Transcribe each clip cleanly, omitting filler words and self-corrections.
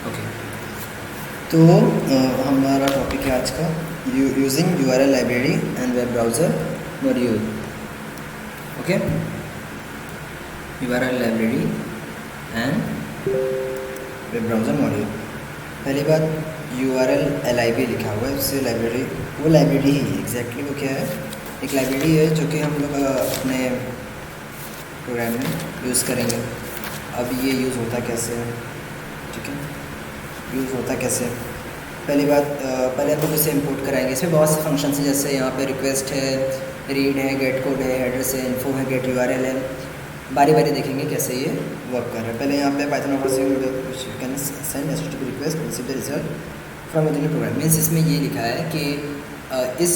Okay, तो हमारा topic है आज का using URL library and web browser module. Okay, URL library and web browser module. पहली बात, यूआरएल LIB लिखा हुआ है, उससे लाइब्रेरी, वो लाइब्रेरी ही एग्जैक्टली वो क्या है, एक लाइब्रेरी है जो कि हम लोग अपने प्रोग्राम में यूज़ करेंगे। अब ये यूज़ होता कैसे है, ठीक है, यूज़ होता कैसे। पहली बात, पहले हम लोग इसे इंपोर्ट कराएंगे। इसमें बहुत से फंक्शन हैं, जैसे यहाँ पे रिक्वेस्ट है, रीड है, गेट कोड है, एड्रेस है, इन्फो है, गेट यूआरएल है। बारी बारी देखेंगे कैसे ये वर्क कर रहा है। पहले यहाँ पे Python can send HTTP request receive the result from within the program. Means इसमें ये लिखा है कि इस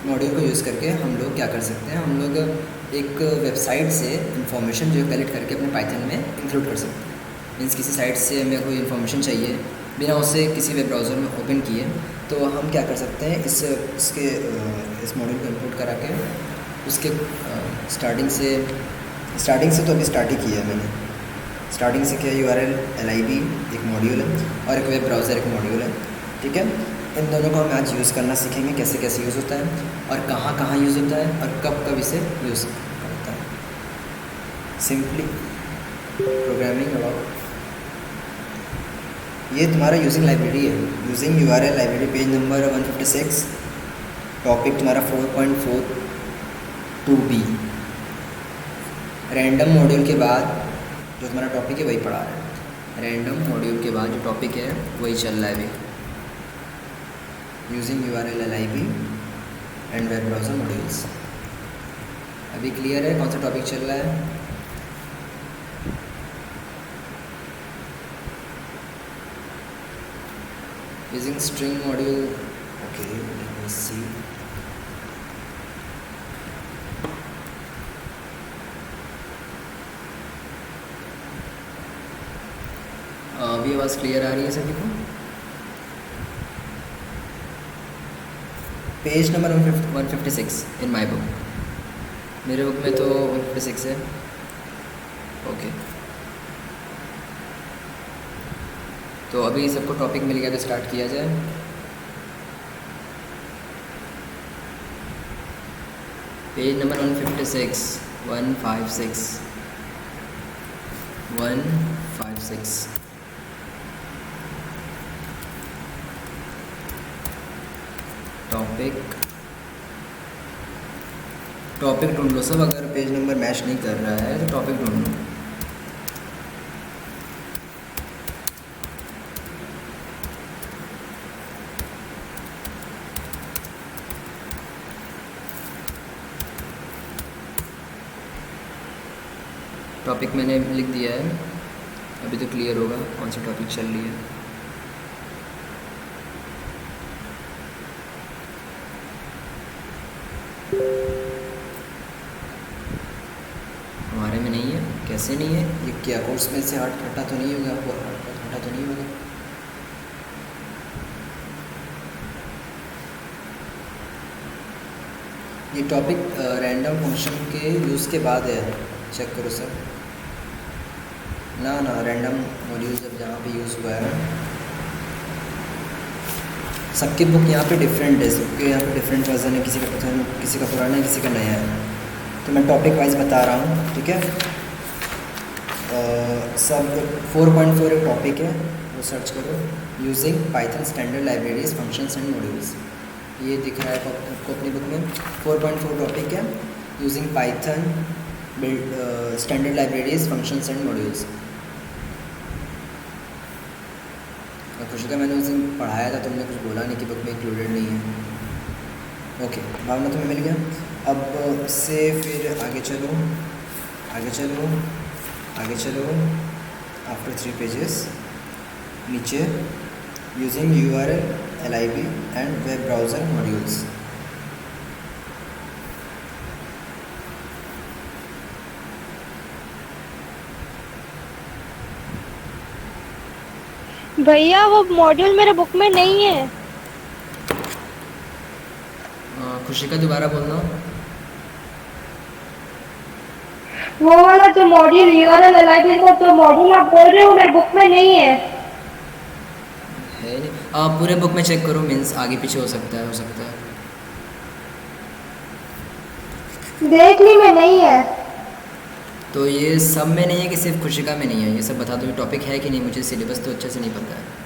मॉड्यूल को यूज़ करके हम लोग क्या कर सकते हैं, हम लोग एक वेबसाइट से इंफॉर्मेशन जो कलेक्ट करके अपने पाइथन में इंक्लूड कर सकते हैं। मीन्स किसी साइट से हमें कोई इन्फॉर्मेशन चाहिए, बिना उसे किसी वेब ब्राउज़र में ओपन किए, तो हम क्या कर सकते हैं, इस मॉड्यूल को इंपोर्ट करा के उसके स्टार्टिंग से तो अभी स्टार्ट ही किया है मैंने। स्टार्टिंग से क्या, यूआरएल LIB एक मॉड्यूल है और एक वेब ब्राउज़र एक मॉड्यूल है, ठीक है। इन दोनों को हम आज यूज़ करना सीखेंगे, कैसे कैसे यूज़ होता है और कहाँ कहाँ यूज़ होता है और कब कब इसे यूज़ करता है। सिंपली प्रोग्रामिंग अबाउट, ये तुम्हारा यूजिंग लाइब्रेरी है, using URL library, page number 156, topic तुम्हारा 4.42B। रैंडम मॉड्यूल के बाद जो तुम्हारा टॉपिक है वही पढ़ा रहा है। रैंडम मॉड्यूल के बाद जो टॉपिक है वही चल रहा है अभी, using URL LIB and web browser modules. अभी क्लियर है कौन सा टॉपिक चल रहा है? Using string module. Okay, let me see. अभी आवाज़ क्लियर आ रही है सभी को? Page number 156 in my book, मेरे बुक में तो 156 है। ओके, तो अभी सबको टॉपिक मिल गया तो स्टार्ट किया जाए। पेज नंबर 156 156 टॉपिक ढूंढ लो सब। अगर पेज नंबर मैच नहीं कर रहा है तो टॉपिक ढूंढ लो। टॉपिक मैंने लिख दिया है, अभी तो क्लियर होगा कौन सी टॉपिक चल रही है। हमारे में नहीं है, कैसे नहीं है? ये क्या कोर्स में से हटा तो नहीं होगा? हटा तो नहीं होगा? ये टॉपिक रैंडम फंक्शन के यूज़ के बाद है, चेक करो सर। ना रैंडम मॉड्यूल जब जहाँ पे यूज़ हुआ है, सबकी बुक यहाँ पे डिफरेंट है, सबके यहाँ पे डिफरेंट वर्जन है, किसी का पुराना है, किसी का नया है। तो मैं टॉपिक वाइज बता रहा हूँ, ठीक है। सब 4.4 एक टॉपिक है, वो सर्च करो, using Python standard libraries functions and modules. ये दिख रहा है आपको अपनी बुक में। 4.4 टॉपिक है, using Python standard libraries functions and modules. खुशी का मैंने उस दिन पढ़ाया था, तुमने कुछ बोला नहीं कि बुक में इंक्लूडेड नहीं है। ओके, भावना तुम्हें मिल गया। अब से फिर आगे चलो। आफ्टर 3 पेजेस नीचे, using URL LIB and web browser modules. भैया वो मॉड्यूल मेरे बुक में नहीं है। खुशी का दोबारा बोलना। वो वाला जो मॉड्यूल यूआरएल LIB का जो मॉड्यूल आप बोल रहे हो मेरे बुक में नहीं है। है नहीं। आप पूरे बुक में चेक करो, मीन्स आगे पीछे हो सकता है, हो सकता है। देख ली मैं, नहीं है। तो ये सब में नहीं है कि सिर्फ खुशिका में नहीं है? ये सब बता दो, टॉपिक है कि नहीं, मुझे सिलेबस तो अच्छे से नहीं पता है।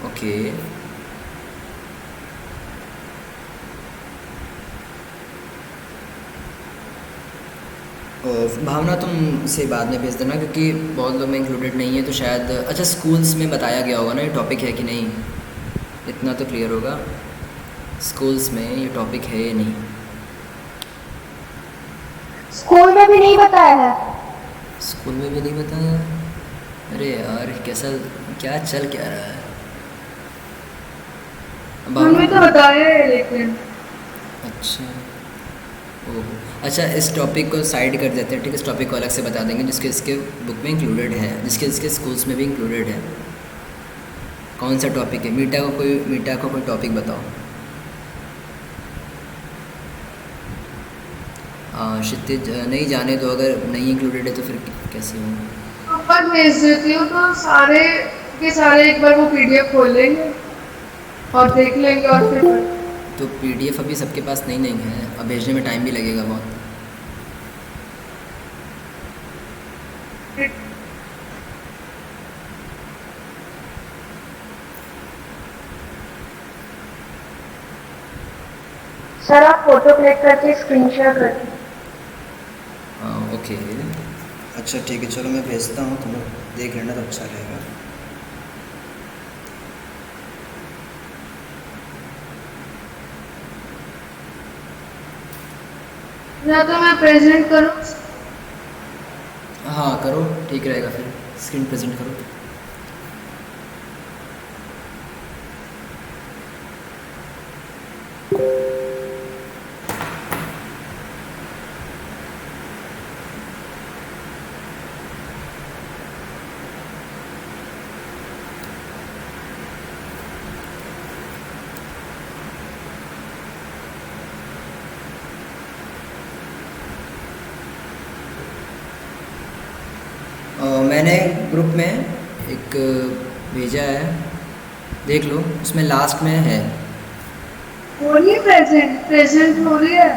ओके। और भावना तुम से बाद में भेज देना, क्योंकि बहुत लोग में इंक्लूडेड नहीं है तो शायद। अच्छा, स्कूल्स में बताया गया होगा ना ये टॉपिक है कि नहीं, इतना तो क्लियर होगा। स्कूल्स में ये टॉपिक है या नहीं? स्कूल में भी नहीं बताया है। स्कूल में भी नहीं बताया? अरे यार, कैसा क्या चल क्या रहा है? हमें तो बताया है लेकिन। अच्छा, ओह अच्छा, इस टॉपिक को साइड कर देते हैं, ठीक है? इस टॉपिक को अलग से बता देंगे जिसके इसके बुक में इंक्लूडेड है, जिसके इसके स्कूल्स में भी इंक्लूडेड है। कौन सा टॉपिक है? मीटा को कोई टॉपिक बताओ। क्षितिज नहीं जाने दो, अगर नहीं इंक्लूडेड है तो फिर कैसे होगा? ऊपर भेज देती हूँ तो सारे के सारे एक बार वो पीडीएफ खोल लेंगे और देख लेंगे और फिर तो पीडीएफ अभी सबके पास नहीं नहीं है, अब भेजने में टाइम भी लगेगा बहुत। सर आप फोटो क्लिक करके स्क्रीनशॉट रखें। हाँ ओके। अच्छा ठीक है, चलो मैं भेजता हूँ, तुम लोग देख लेना तो अच्छा रहेगा। या तो मैं प्रेजेंट करूँ। हाँ करो, ठीक रहेगा, फिर स्क्रीन प्रेजेंट करो। मैंने ग्रुप में एक भेजा है, देख लो, उसमें लास्ट में है। हो रही है प्रेजेंट हो रही है।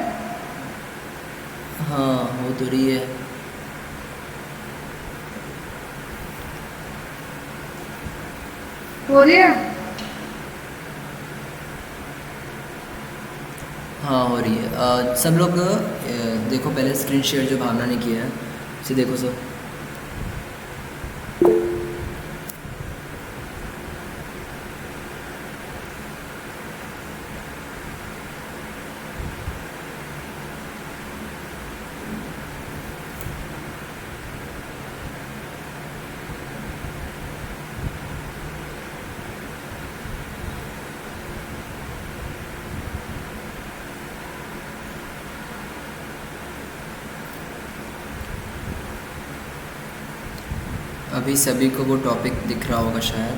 हाँ हो तो रही है। हो रही है। हाँ हो रही है। सब लोग देखो पहले स्क्रीन शेयर जो भावना ने किया है उसे देखो सब। अभी सभी को वो टॉपिक दिख रहा होगा शायद।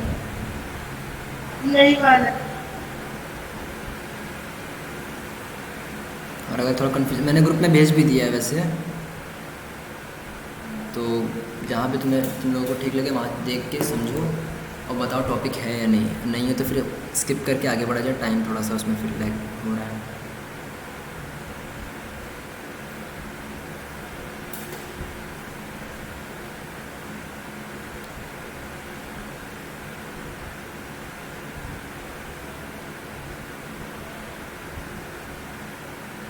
यही वाला। और अगर थोड़ा कन्फ्यूज, मैंने ग्रुप में भेज भी दिया है वैसे, तो जहाँ पे तुम लोगों को ठीक लगे वहाँ देख के समझो और बताओ टॉपिक है या नहीं। नहीं है तो फिर स्किप करके आगे बढ़ा जाए, टाइम थोड़ा सा उसमें फिर लैग हो रहा है।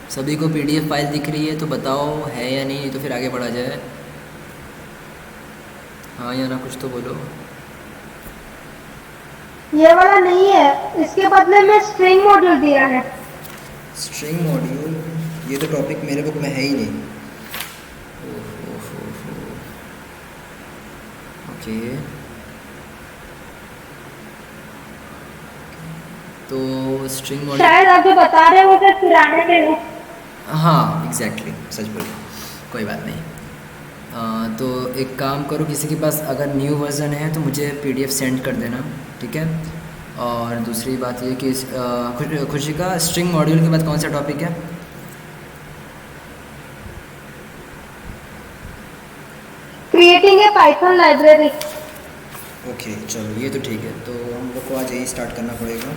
सभी को पीडीएफ फाइल दिख रही है तो बताओ है या नहीं, तो फिर आगे बढ़ा जाए। हाँ या ना कुछ तो बोलो। ये वाला नहीं है, इसके बदले में स्ट्रिंग मॉड्यूल दिया है। String module? ये तो टॉपिक मेरे बुक में है ही नहीं। ओके, तो स्ट्रिंग मॉड्यूल शायद आप जो बता रहे हो वो तो पुराने में हो। हाँ एग्जैक्टली, सच बोली, कोई बात नहीं। तो एक काम करो, किसी के पास अगर न्यू वर्जन है तो मुझे पीडीएफ सेंड कर देना, ठीक है? और दूसरी बात ये कि खुशी का स्ट्रिंग मॉड्यूल के बाद कौन सा टॉपिक है? Creating a Python library. Okay चलो ये तो ठीक है, तो हम लोग को आज यही स्टार्ट करना पड़ेगा।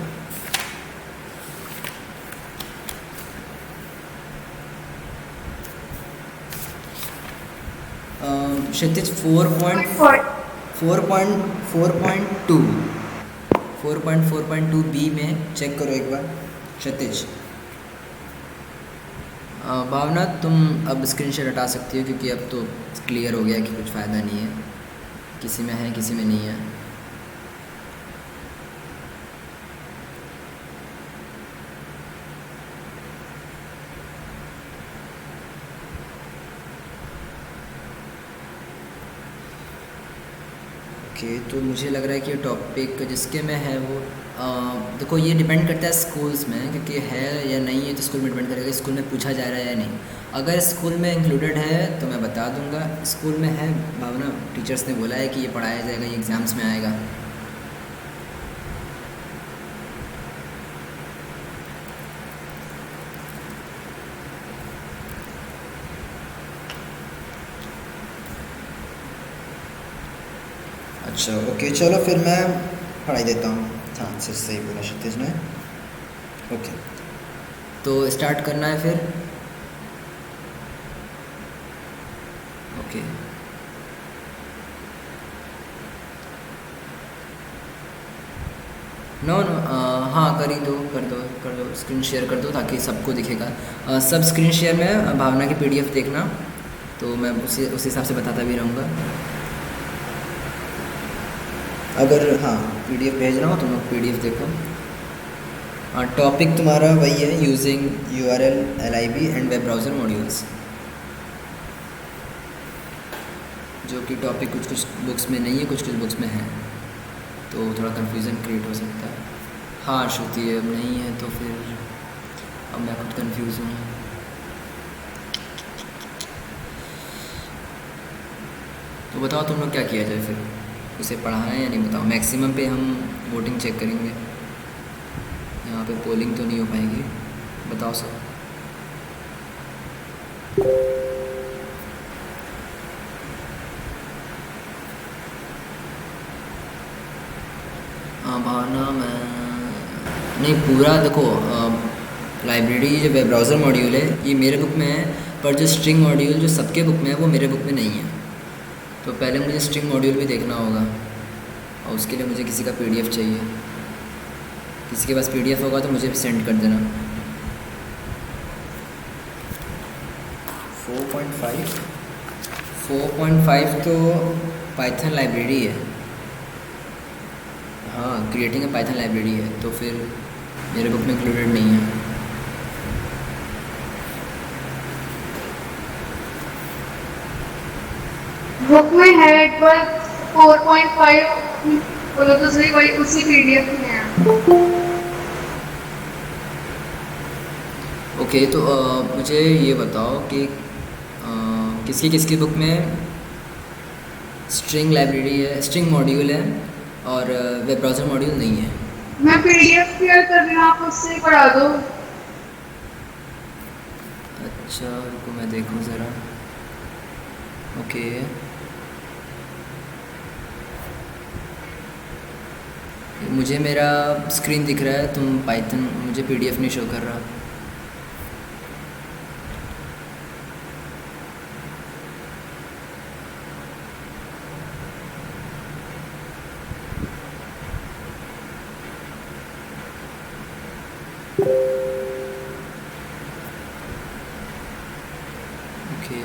क्षितिज 4.4.2 बी में चेक करो एक बार क्षितिज। भावना तुम अब स्क्रीन शेयर हटा सकती हो, क्योंकि अब तो क्लियर हो गया कि कुछ फ़ायदा नहीं है, किसी में है किसी में नहीं है। ओके तो मुझे लग रहा है कि टॉपिक जिसके में है वो देखो ये डिपेंड करता है स्कूल्स में, क्योंकि है या नहीं है तो स्कूल में डिपेंड करेगा स्कूल में पूछा जा रहा है या नहीं। अगर स्कूल में इंक्लूडेड है तो मैं बता दूंगा। स्कूल में है भावना, टीचर्स ने बोला है कि ये पढ़ाया जाएगा, ये एग्ज़ाम्स में आएगा। अच्छा ओके चलो फिर मैं पढ़ाई देता हूँ। हाँ सही बोला क्षितिज ने। ओके तो स्टार्ट करना है फिर। ओके नो हाँ कर दो स्क्रीन शेयर कर दो ताकि सबको दिखेगा। सब स्क्रीन शेयर में भावना की पीडीएफ देखना, तो मैं उस हिसाब से बताता भी रहूँगा। अगर हाँ पीडीएफ भेज रहा हूँ तुम लोग पीडीएफ देखो। हाँ टॉपिक तुम्हारा वही है, using URL LIB and web browser modules, जो कि टॉपिक कुछ कुछ बुक्स में नहीं है, कुछ कुछ बुक्स में है, तो थोड़ा कन्फ्यूज़न क्रिएट हो सकता है। हाँ श्रुति अब नहीं है तो फिर अब मैं खुद कन्फ्यूज़ हूँ। तो बताओ तुम लोग क्या किया जाए फिर, उसे पढ़ाना है या नहीं बताओ। मैक्सिमम पे हम वोटिंग चेक करेंगे, यहाँ पे पोलिंग तो नहीं हो पाएगी। बताओ सब। हाँ भावना मैं नहीं पूरा देखो, लाइब्रेरी जो वेब ब्राउज़र मॉड्यूल है ये मेरे बुक में है, पर जो स्ट्रिंग मॉड्यूल जो सबके बुक में है वो मेरे बुक में नहीं है। तो पहले मुझे स्ट्रिंग मॉड्यूल भी देखना होगा, और उसके लिए मुझे किसी का पीडीएफ चाहिए। किसी के पास पीडीएफ होगा तो मुझे सेंड कर देना। 4.5 तो पाइथन लाइब्रेरी है। हाँ क्रिएटिंग ए पाइथन लाइब्रेरी है, तो फिर मेरे बुक में इंक्लूडेड नहीं है। बुक में है एक बार 4.5 बोलो तो सही, वही उसी पीडीएफ में है। ओके तो मुझे ये बताओ कि किसकी किसकी बुक में स्ट्रिंग लाइब्रेरी है, स्ट्रिंग मॉड्यूल है और वेब ब्राउज़र मॉड्यूल नहीं है। मैं पीडीएफ शेयर कर रही हूँ, आप उससे पढ़ा दो। अच्छा रुको मैं देखूँ ज़रा। ओके मुझे मेरा स्क्रीन दिख रहा है, तुम पाइथन मुझे पीडीएफ नहीं शो कर रहा। ओके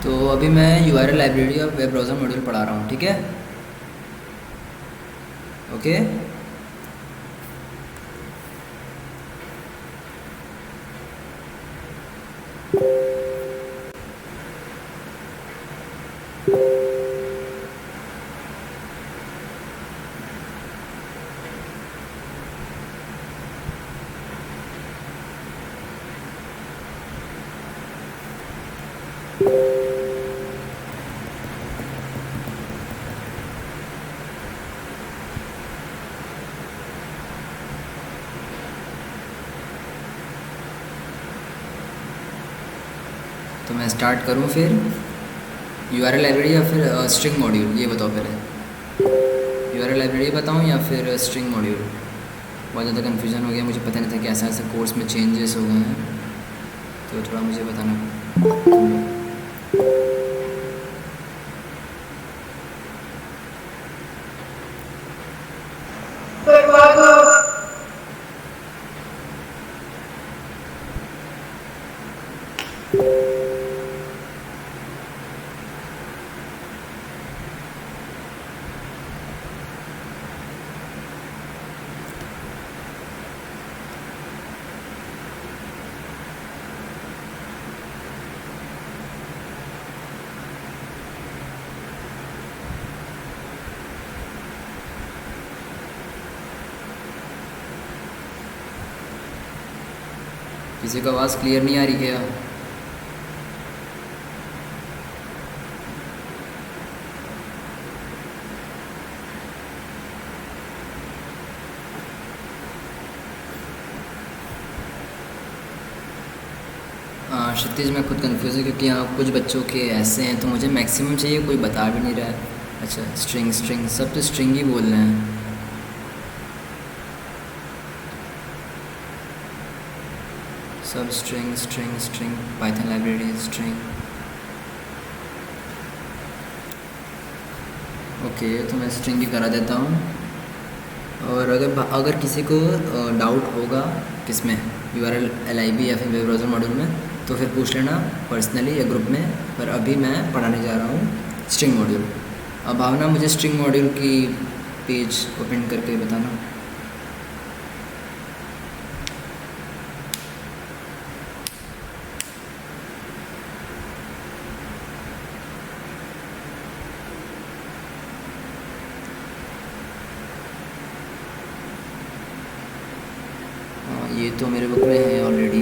तो अभी मैं URL लाइब्रेरी और वेब ब्राउज़र मॉड्यूल पढ़ा रहा हूँ, ठीक है। ओके तो मैं स्टार्ट करूँ फिर URL लाइब्रेरी या फिर स्ट्रिंग मॉड्यूल, ये बताओ पहले। URL लाइब्रेरी बताऊँ या फिर स्ट्रिंग मॉड्यूल? बहुत ज़्यादा कन्फ्यूज़न हो गया, मुझे पता नहीं था कि ऐसा ऐसा कोर्स में चेंजेस हो गए हैं, तो थोड़ा मुझे बताना। किसी को आवाज़ क्लियर नहीं आ रही क्या? क्षितिज, मैं खुद कंफ्यूज हूँ क्योंकि यहाँ कुछ बच्चों के ऐसे हैं तो मुझे मैक्सिमम चाहिए, कोई बता भी नहीं रहा है। अच्छा, स्ट्रिंग स्ट्रिंग, सब तो स्ट्रिंग ही बोल रहे हैं। सब string string string, Python library string. Okay, तो मैं स्ट्रिंग ही करा देता हूँ। और अगर किसी को डाउट होगा किसमें, URL LIB या फिर वेब ब्राउज़र मॉड्यूल में, तो फिर पूछ लेना पर्सनली या ग्रुप में। पर अभी मैं पढ़ाने जा रहा हूँ स्ट्रिंग मॉड्यूल। अब भावना, मुझे स्ट्रिंग मॉड्यूल की पेज ओपन करके बताना। ये तो मेरे बुक में है ऑलरेडी।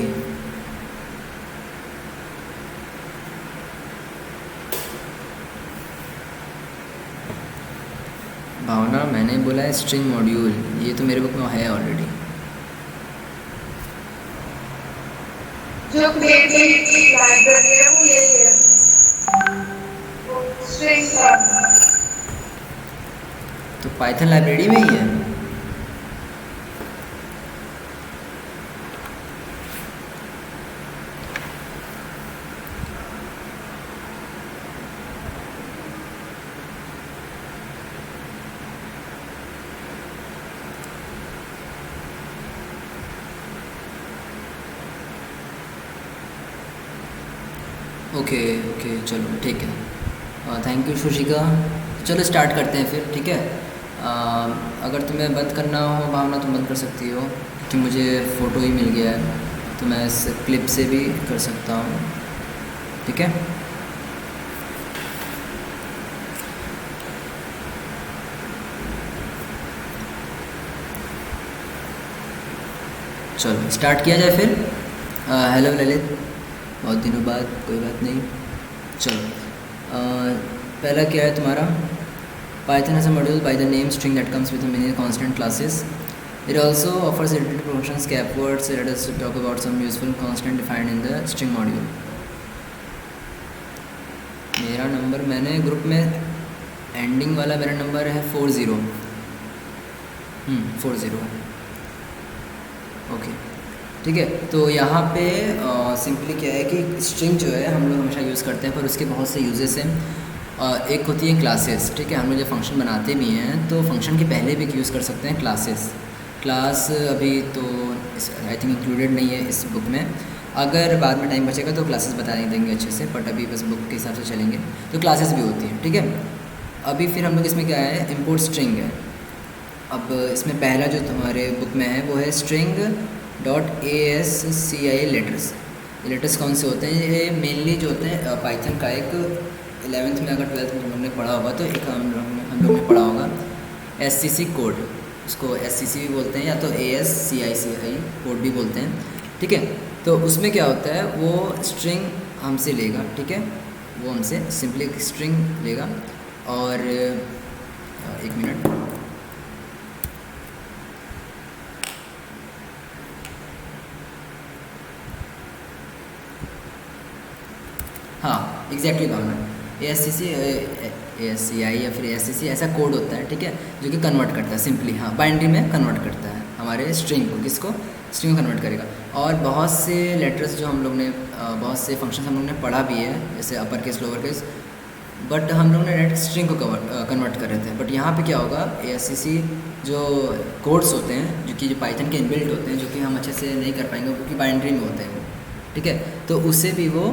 भावना, मैंने बोला है स्ट्रिंग मॉड्यूल, ये तो मेरे बुक में है ऑलरेडी। जो क्रिएटिविटी लाइब्रेरी है वो यही है, स्ट्रिंग का। तो पाइथन लाइब्रेरी में ही है। ओके ओके, चलो ठीक है। Thank you Sushika. चलो स्टार्ट करते हैं फिर, ठीक है। अगर तुम्हें बंद करना हो भावना, तुम बंद कर सकती हो क्योंकि मुझे फ़ोटो ही मिल गया है, तो मैं इस क्लिप से भी कर सकता हूँ, ठीक है। चलो स्टार्ट किया जाए फिर। हेलो ललित, बहुत दिनों बाद, कोई बात नहीं। चलो, पहला क्या है तुम्हारा? Python as a module by the name string that comes with many constant classes. It also offers related functions, cap words. Let us talk about some useful constant defined in the string module. मेरा नंबर, मैंने group में ending वाला मेरा number है 40। 40, okay ठीक है। तो यहाँ पे सिंपली क्या है कि स्ट्रिंग जो है हम लोग हमेशा यूज़ करते हैं, पर उसके बहुत से यूजेस हैं। एक होती है क्लासेस, ठीक है। हम लोग जब फंक्शन बनाते भी हैं तो फंक्शन के पहले भी यूज़ कर सकते हैं क्लासेस। क्लास अभी तो आई थिंक इंक्लूडेड नहीं है इस बुक में, अगर बाद में टाइम बचेगा तो क्लासेस बता देंगे अच्छे से, बट अभी बस बुक के हिसाब से चलेंगे। तो क्लासेस भी होती हैं, ठीक है। अभी फिर हम लोग इसमें क्या है, इम्पोर्ट स्ट्रिंग है। अब इसमें पहला जो तुम्हारे बुक में है वो है string .asci लेटर्स। ये लेटर्स कौन से होते हैं? ये मेनली जो होते हैं पाइथन का एक 11th में, अगर 12th में तुम लोग ने पढ़ा होगा तो एक हम लोग ने पढ़ा होगा SCC कोड, उसको SCC भी बोलते हैं या तो ASCII कोड भी बोलते हैं, ठीक है। तो उसमें क्या होता है, वो स्ट्रिंग हमसे लेगा, ठीक है। वो हमसे सिंपली स्ट्रिंग लेगा और एक मिनट, एग्जैक्टली भावना, ASCII या फिर ASCII ऐसा कोड होता है, ठीक है, जो कि कन्वर्ट करता है सिंपली, हाँ, बाइनरी में कन्वर्ट करता है हमारे स्ट्रिंग को, किसको, स्ट्रिंग को कन्वर्ट करेगा। और बहुत से लेटर्स जो हम लोग ने बहुत से फंक्शन हम लोग ने पढ़ा भी है, जैसे upper case lower case, but हम लोग ने डायरेक्ट स्ट्रिंग को कन्वर्ट कर रहे थे। बट यहाँ पे क्या होगा, ASCII जो कोड्स होते हैं जो कि जो पाइथन के इनबिल्ट होते हैं, जो कि हम अच्छे से नहीं कर पाएंगे क्योंकि बाइनरी में होते हैं वो, ठीक है, तो उसे भी वो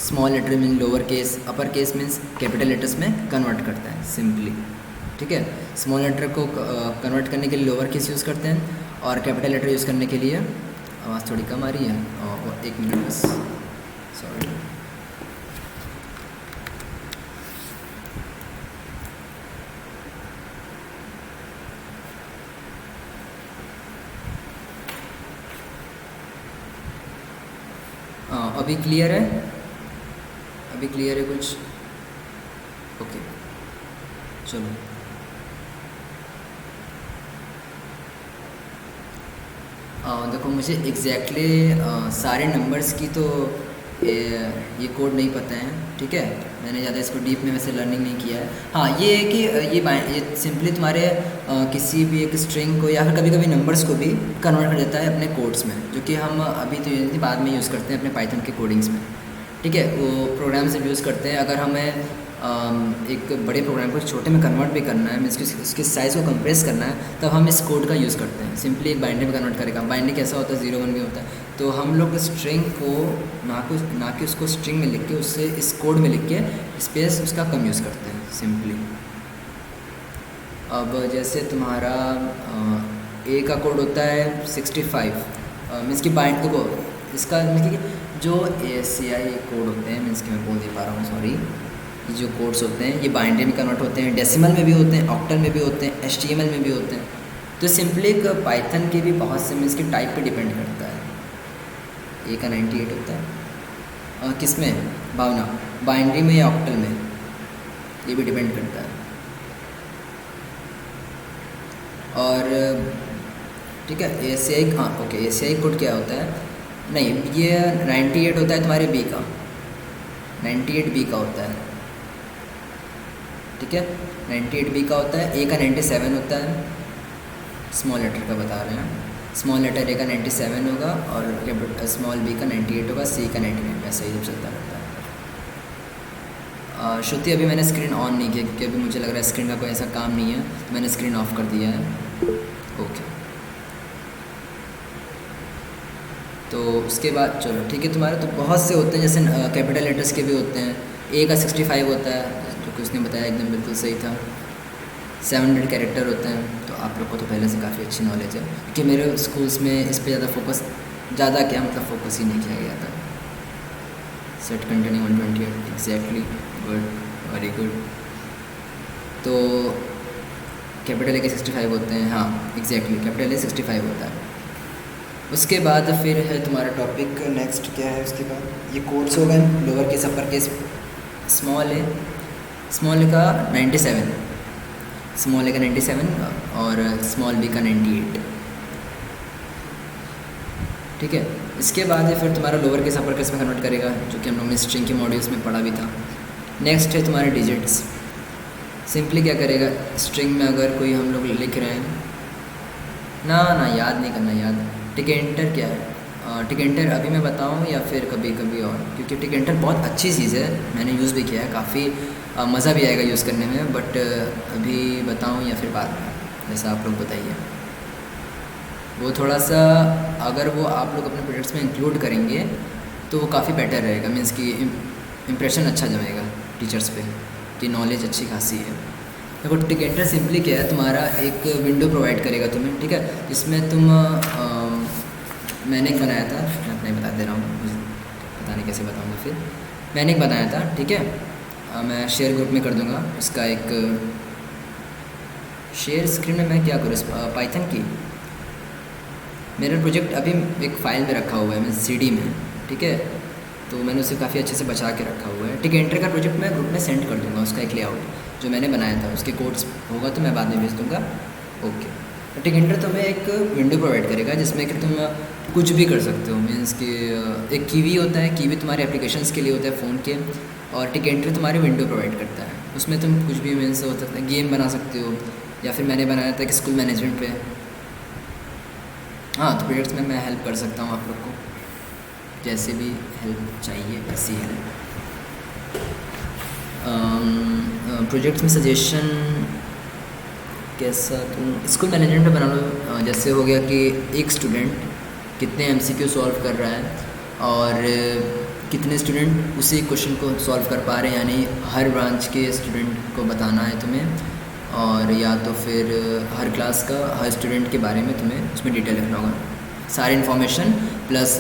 small letter mean lower case, upper case means capital letters में कन्वर्ट करता है सिंपली, ठीक है। स्मॉल लेटर को कन्वर्ट करने के लिए लोअर केस यूज़ करते हैं, और कैपिटल लेटर यूज़ करने के लिए, आवाज़ थोड़ी कम आ रही है, और 1 मिनट बस, सॉरी। अभी क्लियर है, अभी क्लियर है कुछ, ओके चलो। देखो मुझे एग्जैक्टली सारे नंबर्स की तो ये कोड नहीं पता है, ठीक है, मैंने ज़्यादा इसको डीप में वैसे लर्निंग नहीं किया है। हाँ ये है कि ये सिंपली तुम्हारे किसी भी एक स्ट्रिंग को या फिर कभी कभी नंबर्स को भी कन्वर्ट कर देता है अपने कोड्स में, जो कि हम अभी तो ये बाद में यूज़ करते हैं अपने पाइथन के कोडिंग्स में, ठीक है, वो प्रोग्राम से यूज़ करते हैं। अगर हमें एक बड़े प्रोग्राम को छोटे में कन्वर्ट भी करना है, मीन्स उसके साइज़ को कंप्रेस करना है, तब हम इस कोड का यूज़ करते हैं। सिंपली एक बाइनरी में कन्वर्ट करेगा, बाइनरी कैसा होता है, 0 1 भी होता है, तो हम लोग स्ट्रिंग को ना कि उसको स्ट्रिंग में लिख के उससे इस कोड में लिख के स्पेस उसका कम यूज़ करते हैं सिंपली। अब जैसे तुम्हारा ए का कोड होता है 65, मीन्स की बाइंड को इसका मीन्स कि जो ASCII कोड होते हैं, मीन्स कि मैं बोल नहीं पा रहा हूँ सॉरी, ये जो कोड्स होते हैं ये बाइनरी में कन्वर्ट होते हैं, डेसिमल में भी होते हैं, ऑक्टल में भी होते हैं, HTML में भी होते हैं। तो सिंपली एक पाइथन के भी बहुत से मीन्स की टाइप पे डिपेंड करता है। ए का 98 होता है, किस में भावना, बाइनरी में या ऑक्टल में, ये भी डिपेंड करता है। और ठीक है, ASCII, हाँ ओके, ASCII कोड क्या होता है, नहीं ये 98 होता है तुम्हारे B का, 98 B का होता है, ठीक है, 98 B का होता है। A का 97 होता है, स्मॉल लेटर का बता रहे हैं, स्मॉल लेटर A का 97 होगा और स्मॉल B का 98 होगा, C का 99, ऐसा ही चलता रहता है। श्रुति अभी मैंने स्क्रीन ऑन नहीं किया क्योंकि अभी मुझे लग रहा है स्क्रीन का कोई ऐसा काम नहीं है, तो मैंने स्क्रीन ऑफ कर दिया है, ओके। तो उसके बाद चलो ठीक है, तुम्हारे तो बहुत से होते हैं, जैसे कैपिटल लेटर्स के भी होते हैं। A का 65 होता है, जो कि उसने बताया एकदम बिल्कुल सही था। 700 कैरेक्टर होते हैं, तो आप लोग को तो पहले से काफ़ी अच्छी नॉलेज है, क्योंकि मेरे स्कूल्स में इस पे ज़्यादा फोकस, ज़्यादा क्या मतलब फोकस ही नहीं किया गया था। Set containing 128, exactly, good, very good. तो कैपिटल A के 65 होते हैं, हाँ एग्जैक्टली, कैपिटल A 65 होता है। उसके बाद फिर है तुम्हारा टॉपिक, नेक्स्ट क्या है उसके बाद, ये कोड्स हो गए, lower case, upper case, small A का 97, स्मॉल ए का 97 और स्मॉल B का 98, ठीक है। इसके बाद है फिर तुम्हारा लोअर केस अपर केस में कन्वर्ट करेगा, जो कि हम लोग ने स्ट्रिंग के मॉड्यूल्स में पढ़ा भी था। नेक्स्ट है तुम्हारे डिजिट्स, सिंपली क्या करेगा, स्ट्रिंग में अगर कोई हम लोग लिख रहे हैं ना याद नहीं करना, याद टिकेंटर क्या है, टिकेंटर अभी मैं बताऊं या फिर कभी कभी और, क्योंकि टिकेंटर बहुत अच्छी चीज़ है, मैंने यूज़ भी किया है, काफ़ी मज़ा भी आएगा यूज़ करने में, बट अभी बताऊं या फिर बाद में, जैसा आप लोग बताइए। वो थोड़ा सा अगर वो आप लोग अपने प्रोजेक्ट्स में इंक्लूड करेंगे तो वो काफ़ी बेटर रहेगा, मीन्स कि इम्प्रेशन अच्छा जमेगा टीचर्स पे कि नॉलेज अच्छी खासी है। देखो टिकेंटर सिंपली क्या है, तुम्हारा एक विंडो प्रोवाइड करेगा तुम्हें, ठीक है, जिसमें तुम मैंने एक बनाया था, मैं अपने बता दे रहा हूँ, मुझे पता नहीं कैसे बताऊँगा, फिर मैंने एक बनाया था, ठीक है, मैं शेयर ग्रुप में कर दूँगा इसका एक शेयर स्क्रीन में। मैं क्या करूँ, पाइथन की मेरा प्रोजेक्ट अभी एक फ़ाइल में रखा हुआ है, मैं CD में, ठीक है, तो मैंने उसे काफ़ी अच्छे से बचा के रखा हुआ है। टिकेंटर का प्रोजेक्ट मैं ग्रुप में सेंड कर दूँगा, उसका एक लेआउट जो मैंने बनाया था, उसके कोड्स होगा तो मैं बाद में भेज दूँगा, ओके। टिकेंटर तुम्हें एक विंडो प्रोवाइड करेगा जिसमें कि तुम कुछ भी कर सकते हो। मीन्स कि एक कीवी होता है, कीवी तुम्हारे एप्लीकेशंस के लिए होता है फ़ोन के, और टिकेंटर तुम्हारे विंडो प्रोवाइड करता है। उसमें तुम कुछ भी मीन्स हो सकता है, गेम बना सकते हो, या फिर मैंने बनाया था कि स्कूल मैनेजमेंट पे। हाँ, तो प्रोजेक्ट्स में मैं हेल्प कर सकता हूँ आप लोग को, जैसे भी हेल्प चाहिए वैसी हेल्प। प्रोजेक्ट्स में सजेशन कैसा, तुम स्कूल मैनेजमेंट पे बना लो। जैसे हो गया कि एक स्टूडेंट कितने एमसीक्यू सॉल्व कर रहा है और कितने स्टूडेंट उसी क्वेश्चन को सॉल्व कर पा रहे हैं, यानी हर ब्रांच के स्टूडेंट को बताना है तुम्हें, और या तो फिर हर क्लास का हर स्टूडेंट के बारे में तुम्हें उसमें डिटेल लिखना होगा, सारी इन्फॉर्मेशन प्लस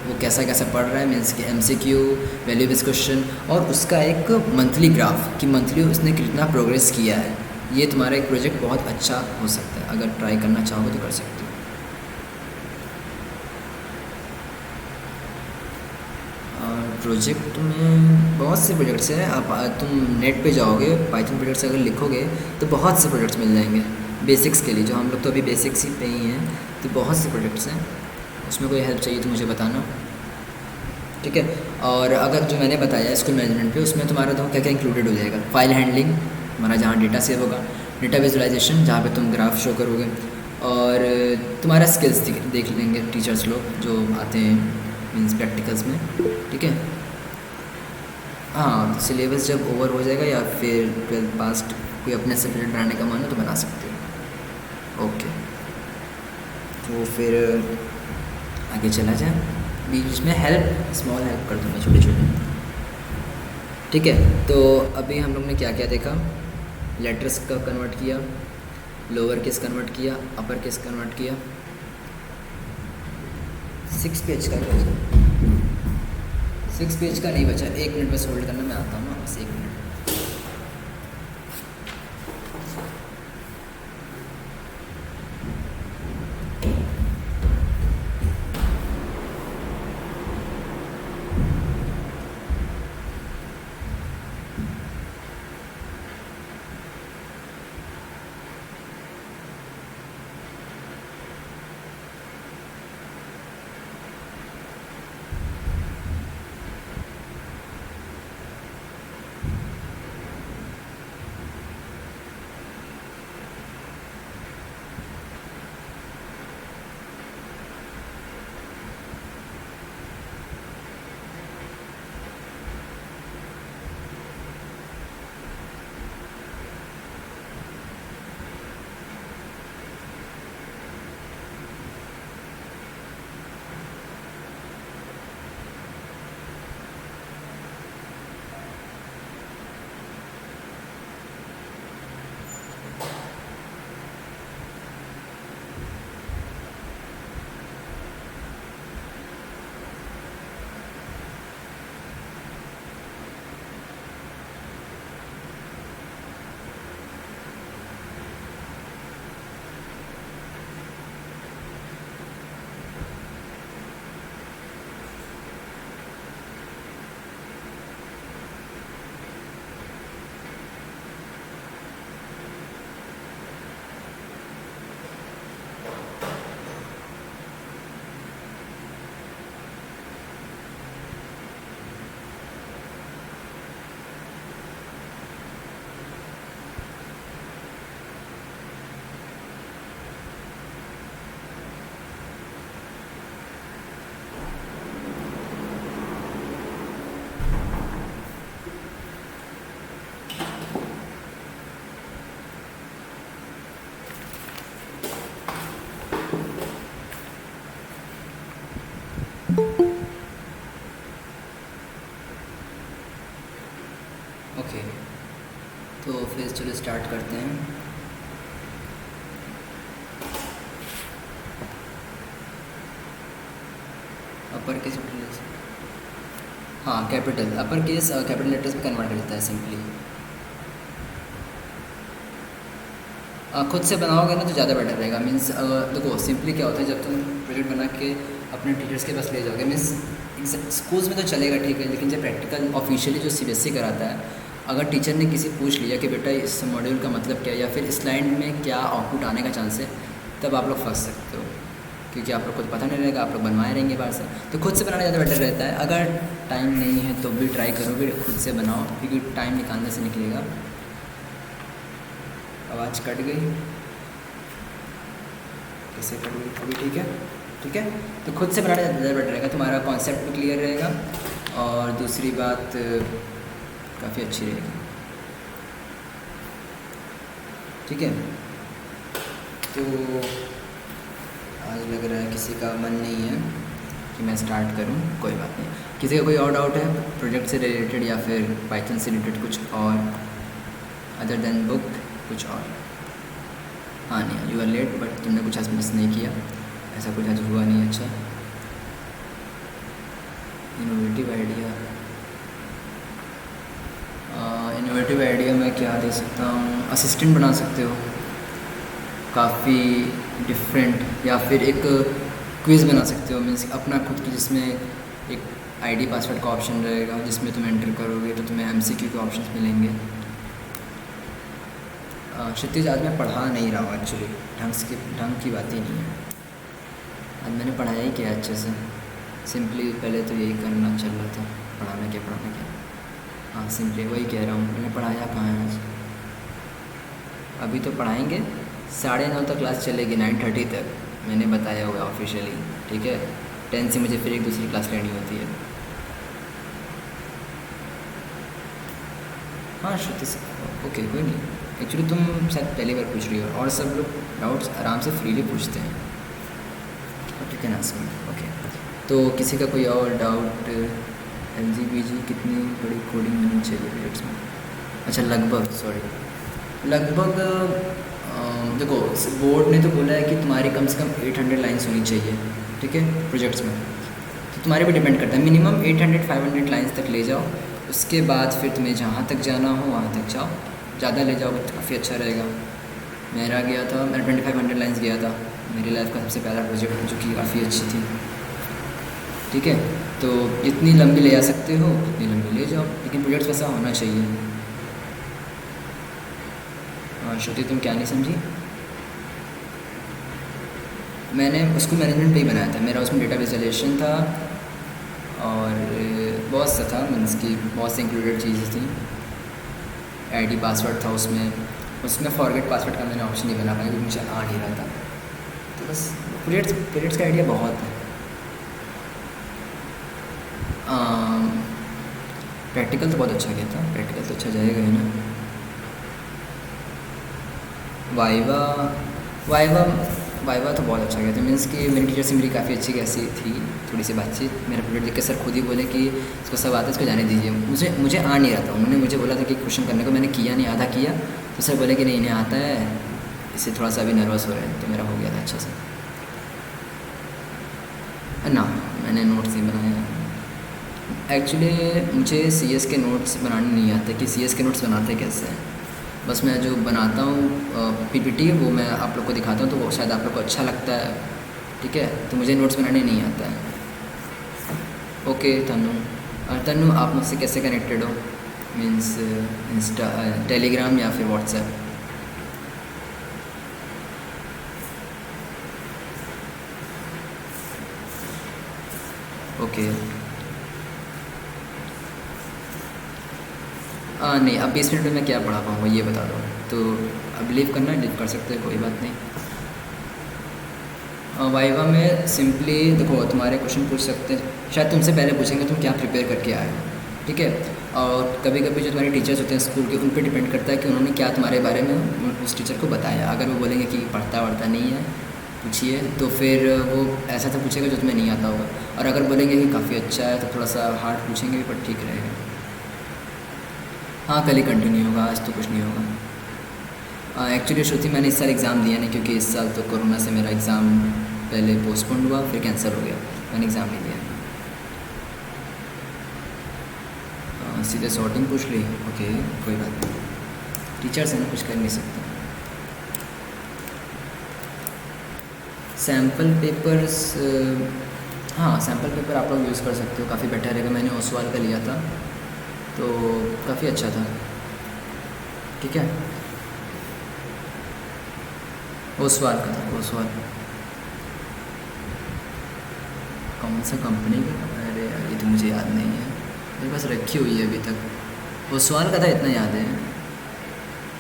वो कैसा कैसा पढ़ रहा है, मीन्स कि एमसीक्यू, वैल्यू बेस्ड क्वेश्चन, और उसका एक मंथली ग्राफ कि मंथली उसने कितना प्रोग्रेस किया है। ये तुम्हारा एक प्रोजेक्ट बहुत अच्छा हो सकता है, अगर ट्राई करना चाहोगे तो कर सकते हो। और प्रोजेक्ट में बहुत से प्रोजेक्ट्स हैं। आप तुम नेट पे जाओगे, पाइथन प्रोजेक्ट्स अगर लिखोगे तो बहुत से प्रोजेक्ट्स मिल जाएंगे बेसिक्स के लिए, जो हम लोग तो अभी बेसिक्स ही पे ही हैं, तो बहुत से प्रोजेक्ट्स हैं। उसमें कोई हेल्प चाहिए तो मुझे बताना, ठीक है। और अगर जो मैंने बताया स्कूल मैनेजमेंट पे, उसमें तुम्हारा तो क्या क्या इंक्लूडेड हो जाएगा, फाइल हैंडलिंग हमारा जहाँ डेटा सेव होगा, डेटा विजुअलाइजेशन जहाँ पे तुम ग्राफ शो करोगे, और तुम्हारा स्किल्स देख लेंगे टीचर्स लोग जो आते हैं मीन्स प्रैक्टिकल्स में, ठीक है। हाँ, सिलेबस जब ओवर हो जाएगा या फिर 12th पास्ट कोई अपने से प्रोजेक्ट बनाने का मन हो तो बना सकते हो। ओके, तो फिर आगे चला जाए। बीच में हेल्प, स्मॉल हेल्प कर दूँगा, छोटे छोटे, ठीक है। तो अभी हम लोग ने क्या क्या देखा, लेटर्स का कन्वर्ट किया, लोअर केस कन्वर्ट किया, अपर केस कन्वर्ट किया। 6 पेज का 6 पेज का नहीं बचा, 1 मिनट बस होल्ड करना, मैं आता हूँ ना, बस 1 मिनट। ओके, तो फिर चलो स्टार्ट करते हैं। अपर केस, हाँ capital, upper case capital letters में कन्वर्ट कर देता है सिंपली। खुद से बनाओगे ना तो ज़्यादा बेटर रहेगा। मीन्स देखो सिंपली क्या होता है, जब तुम प्रोजेक्ट बना के अपने टीचर्स के पास ले जाओगे, मीन्स स्कूल्स में तो चलेगा ठीक है, लेकिन जब प्रैक्टिकल ऑफिशियली जो सीबीएसई कराता है, अगर टीचर ने किसी पूछ लिया कि बेटा इस मॉड्यूल का मतलब क्या है, या फिर इस लाइन में क्या आउटपुट आने का चांस है, तब आप लोग फंस सकते हो, क्योंकि आप लोग को तो पता नहीं रहेगा, आप लोग बनवाए रहेंगे बाहर से। तो खुद से बनाना ज़्यादा बेटर रहता है। अगर टाइम नहीं है तो भी ट्राई करो कि खुद से बनाओ, क्योंकि टाइम निकालने से निकलेगा। आवाज़ कट गई, कैसे कट गई? अभी ठीक है, ठीक है। तो खुद से बनाना ज़्यादा बेटर रहेगा, तुम्हारा कॉन्सेप्ट भी क्लियर रहेगा और दूसरी बात काफ़ी अच्छी रहेगी, ठीक है। तो आज लग रहा है किसी का मन नहीं है कि मैं स्टार्ट करूं, कोई बात नहीं। किसी का कोई और डाउट है प्रोजेक्ट से रिलेटेड या फिर पाइथन से रिलेटेड कुछ और, अदर देन बुक कुछ और? हाँ नहीं, यू आर लेट बट तुमने कुछ आज मिस नहीं किया, ऐसा कुछ आज हुआ नहीं। अच्छा, इनोवेटिव आइडिया मैं क्या दे सकता हूँ? असिस्टेंट बना सकते हो, काफ़ी डिफरेंट, या फिर एक क्विज़ बना सकते हो, मीन्स अपना खुद की, जिसमें एक आईडी पासवर्ड का ऑप्शन रहेगा, जिसमें तुम एंटर करोगे तो तुम्हें एमसीक्यू के ऑप्शंस मिलेंगे। क्षितिज, आज मैं पढ़ा नहीं रहा हूँ एक्चुअली, ढंग की बात ही नहीं है। आज मैंने पढ़ाया ही क्या अच्छे से, सिंपली पहले तो यही करना चल रहा था, पढ़ाना क्या। हाँ, सिंपली वही कह रहा हूँ, मैंने पढ़ाया कहाँ है आज? अभी तो पढ़ाएंगे, 9:30 तक क्लास चलेगी, 9:30 तक मैंने बताया हुआ ऑफिशियली, ठीक है। 10 से मुझे फिर एक दूसरी क्लास लेनी होती है। हाँ श्रुति, ओके कोई नहीं। एक्चुअली तुम शायद पहली बार पूछ रही हो, और सब लोग डाउट्स आराम से फ्रीली पूछते हैं, ठीक है ना इसमें? ओके, तो किसी का कोई और डाउट? LGBG कितनी बड़ी कोडिंग होनी चाहिए पीरियड्स में? अच्छा, लगभग देखो, बोर्ड ने तो बोला है कि तुम्हारी कम से कम 800 लाइन्स होनी चाहिए, ठीक है, प्रोजेक्ट्स में। तो तुम्हारे पे डिपेंड करता है, मिनिमम 800-500 लाइन्स तक ले जाओ, उसके बाद फिर तुम्हें जहाँ तक जाना हो वहाँ तक जाओ। ज़्यादा ले जाओगे तो काफ़ी अच्छा रहेगा। मेरा गया था, मैं 2500 लाइन्स गया था, मेरी लाइफ का सबसे पहला प्रोजेक्ट, जो कि काफ़ी अच्छी थी, ठीक है। तो जितनी लंबी ले जा सकते हो उतनी लंबी ले जाओ, लेकिन प्रोजेक्ट्स वैसा होना चाहिए। श्रुति, तुम क्या नहीं समझी? मैंने उसको मैनेजमेंट पे ही बनाया था, मेरा उसमें डेटा विजुअलाइजेशन था और बहुत सा था, मीन्स की बहुत सी इंक्लूडेड चीज़ें थी। आईडी पासवर्ड था उसमें फॉरगेट पासवर्ड का मैंने ऑप्शन नहीं बना पाया क्योंकि मुझे आ नहीं रहा था। तो बस पीरियड्स का आइडिया बहुत है। प्रैक्टिकल तो बहुत अच्छा गया था, प्रैक्टिकल तो अच्छा जाएगा ही ना। वाइवा तो बहुत अच्छा गया था, मीन्स कि मेरी टीचर से मेरी काफ़ी अच्छी कैसी थी, थोड़ी सी बातचीत। मेरा प्रोजेक्ट देख के सर खुद ही बोले कि इसको सब आता है, इसको जाने दीजिए। मुझे आ नहीं रहा था, उन्होंने मुझे बोला था कि क्वेश्चन करने को, मैंने किया नहीं, आधा किया, तो सर बोले कि नहीं इन्हें आता है, इससे थोड़ा सा अभी नर्वस हो रहे हैं। तो मेरा हो गया था अच्छा से ना। मैंने नोट्स नहीं बनाया एक्चुअली, मुझे CS के नोट्स बनाने नहीं आते कि CS के नोट्स बनाते कैसे हैं। बस मैं जो बनाता हूँ PPT वो मैं आप लोग को दिखाता हूँ, तो वो शायद आप लोग को अच्छा लगता है, ठीक है। तो मुझे नोट्स बनाने नहीं आता है। ओके तन्नू, आप मुझसे कैसे कनेक्टेड हो? मीन्स इंस्टा, टेलीग्राम या फिर व्हाट्सएप? ओके, नहीं, अब 20 मिनट में मैं क्या पढ़ा पाऊँगा ये बता दो। तो अब लीव करना है, लीव कर सकते हैं, कोई बात नहीं। वाइवा में सिंपली देखो, तुम्हारे क्वेश्चन पूछ सकते हैं, शायद तुमसे पहले पूछेंगे तुम क्या प्रिपेयर करके आए हो, ठीक है। और कभी कभी जो तुम्हारे टीचर्स होते हैं स्कूल के, उन पर डिपेंड करता है कि उन्होंने क्या तुम्हारे बारे में उस टीचर को बताया। अगर वो बोलेंगे कि पढ़ता वढ़ता नहीं है, पूछिए, तो फिर वो ऐसा तो पूछेगा जो तुम्हें नहीं आता होगा। और अगर बोलेंगे कि काफ़ी अच्छा है तो थोड़ा सा हार्ड पूछेंगे भी, पर ठीक रहेगा। हाँ, कल ही कंटिन्यू होगा, आज तो कुछ नहीं होगा। एक्चुअली श्रुति, मैंने इस साल एग्ज़ाम दिया नहीं, क्योंकि इस साल तो कोरोना से मेरा एग्ज़ाम पहले पोस्टपोन हुआ, फिर कैंसिल हो गया, मैंने एग्ज़ाम नहीं दिया। सीधे सॉर्टिंग पूछ ली, ओके कोई बात नहीं, टीचर्स हैं ना, कुछ कर नहीं सकते। सैम्पल पेपर्स, हाँ सैम्पल पेपर आप लोग यूज़ कर सकते हो, काफ़ी बेटर रहेगा। मैंने ओसवाल का लिया था तो काफ़ी अच्छा था, ठीक है। ओसवाल का था, ओसवाल। कौन सा कंपनी का? अरे यार ये तो मुझे याद नहीं है, मेरे पास रखी हुई है अभी तक। ओसवाल का था, इतना याद है।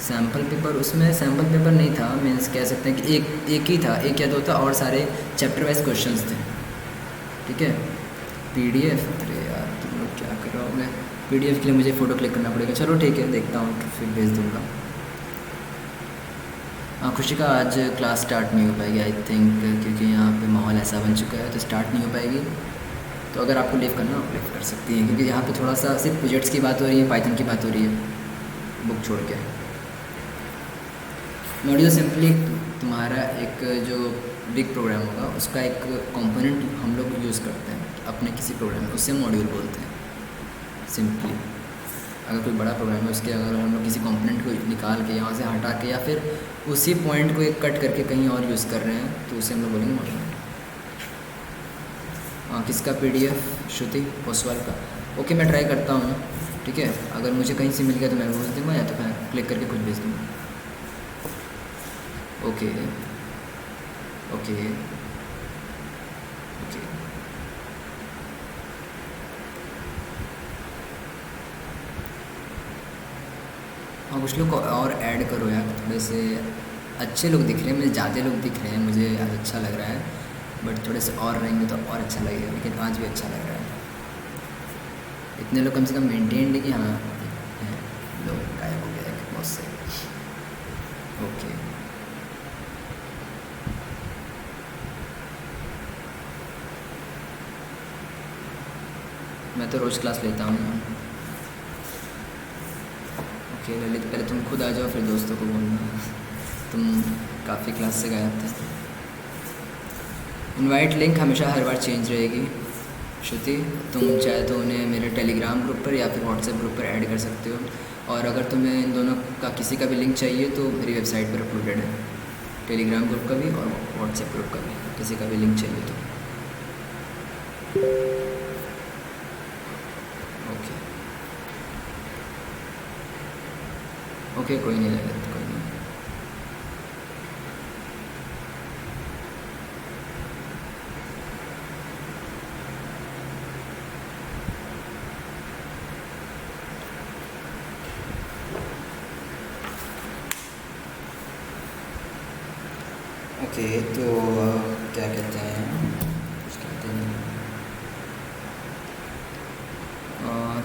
सैम्पल पेपर, उसमें सैम्पल पेपर नहीं था, मीन्स कह सकते हैं कि एक ही था, एक या दो था, और सारे चैप्टर वाइज क्वेश्चंस थे। ठीक है। पीडीएफ, अरे यार तुम लोग क्या करोगे? पीडीएफ के लिए मुझे फ़ोटो क्लिक करना पड़ेगा। चलो ठीक है, देखता हूँ तो फिर भेज दूँगा। हाँ खुशी का आज क्लास स्टार्ट नहीं हो पाएगी आई थिंक, क्योंकि यहाँ पे माहौल ऐसा बन चुका है तो स्टार्ट नहीं हो पाएगी। तो अगर आपको लीव करना आप लीव कर सकती हैं, क्योंकि यहाँ पे थोड़ा सा सिर्फ प्रोजेक्ट्स की बात हो रही है, पाइथन की बात हो रही है, बुक छोड़ के। मॉड्यूल सिंपली तुम्हारा एक जो बिग प्रोग्राम होगा उसका एक कंपोनेंट हम लोग यूज़ करते हैं अपने किसी प्रोग्राम में, उससे मॉड्यूल बोलते हैं सिंपली। अगर कोई बड़ा प्रोग्राम है उसके अगर हम लोग किसी कंपोनेंट को निकाल के यहाँ से हटा के या फिर उसी पॉइंट को एक कट करके कहीं और यूज़ कर रहे हैं तो उसे हम लोग बोलेंगे मॉड्यूल। हाँ किसका? पीडीएफ श्रुति ओसवाल का। ओके मैं ट्राई करता हूँ, ठीक है। अगर मुझे कहीं से मिल गया तो मैं भेज दूँगा, या तो मैं क्लिक करके खुद भेज दूँगा। Okay okay okay. हाँ कुछ लोग को और ऐड करो यार, थोड़े से अच्छे लोग दिख रहे हैं, मुझे ज़्यादा लोग दिख रहे हैं, मुझे आज अच्छा लग रहा है, बट थोड़े से और रहेंगे तो और अच्छा लगेगा, लेकिन आज भी अच्छा लग रहा है। इतने लोग कम से कम मेंटेन कि हाँ हैं, लोग गायब हो गया है बहुत से। ओके मैं तो रोज़ क्लास लेता हूँ। ओके ललित पहले तुम खुद आ जाओ फिर दोस्तों को बोलना, तुम काफ़ी क्लास से गायब थे। इनवाइट लिंक हमेशा हर बार चेंज रहेगी श्रुति, तुम चाहे तो उन्हें मेरे टेलीग्राम ग्रुप पर या फिर व्हाट्सएप ग्रुप पर ऐड कर सकते हो, और अगर तुम्हें इन दोनों का किसी का भी लिंक चाहिए तो मेरी वेबसाइट पर अपलोडेड है, टेलीग्राम ग्रुप का भी और व्हाट्सएप ग्रुप का भी, किसी का भी लिंक चाहिए तो। ओके ओके कोई नहीं ललित, कोई नहीं। ओके तो क्या कहते हैं, कुछ कहते हैं